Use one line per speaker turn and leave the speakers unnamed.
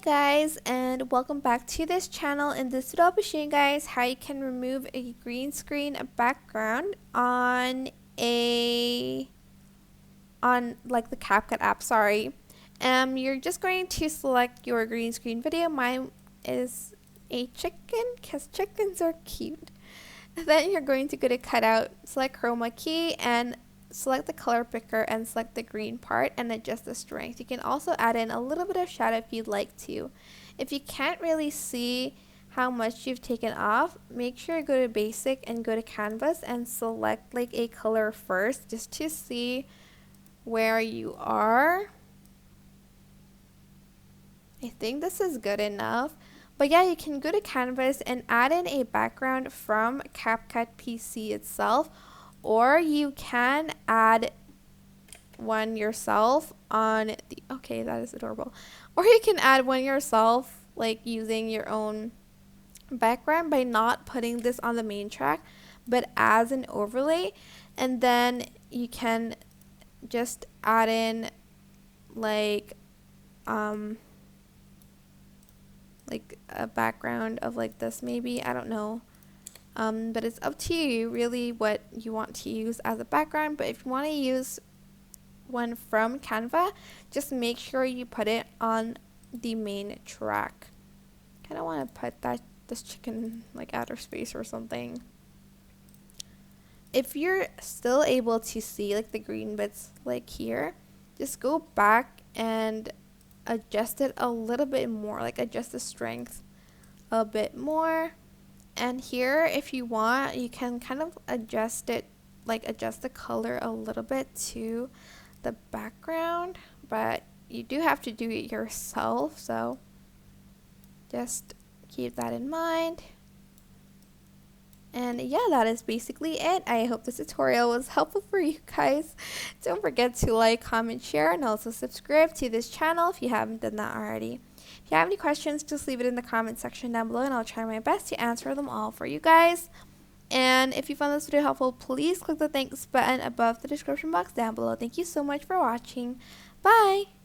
guys, and welcome back to this channel. In this video I'll be showing you guys how you can remove a green screen background on the CapCut app. You're just going to select your green screen video. Mine is a chicken because chickens are cute. Then you're going to go to cutout, select Chroma key, and select the color picker and select the green part and adjust the strength. You can also add in a little bit of shadow if you'd like to. If you can't really see how much you've taken off, make sure you go to basic and go to canvas and select like a color first just to see where you are. I think this is good enough. But yeah, you can go to canvas and add in a background from CapCut PC itself, or you can add one yourself on the, okay, that is adorable. Or you can add one yourself, like using your own background by not putting this on the main track, but as an overlay. And then you can just add in like a background of like this maybe, I don't know. But it's up to you really what you want to use as a background. But if you want to use one from Canva, just make sure you put it on the main track. Kind of want to put this chicken like outer space or something. If you're still able to see like the green bits like here, just go back and adjust it a little bit more, like adjust the strength a bit more. And here, if you want, you can kind of adjust it, like adjust the color a little bit to the background, but you do have to do it yourself, so just keep that in mind. And yeah, that is basically it. I hope this tutorial was helpful for you guys. Don't forget to like, comment, share, and also subscribe to this channel if you haven't done that already. If you have any questions, just leave it in the comment section down below and I'll try my best to answer them all for you guys. And if you found this video helpful, please click the thanks button above the description box down below. Thank you so much for watching. Bye!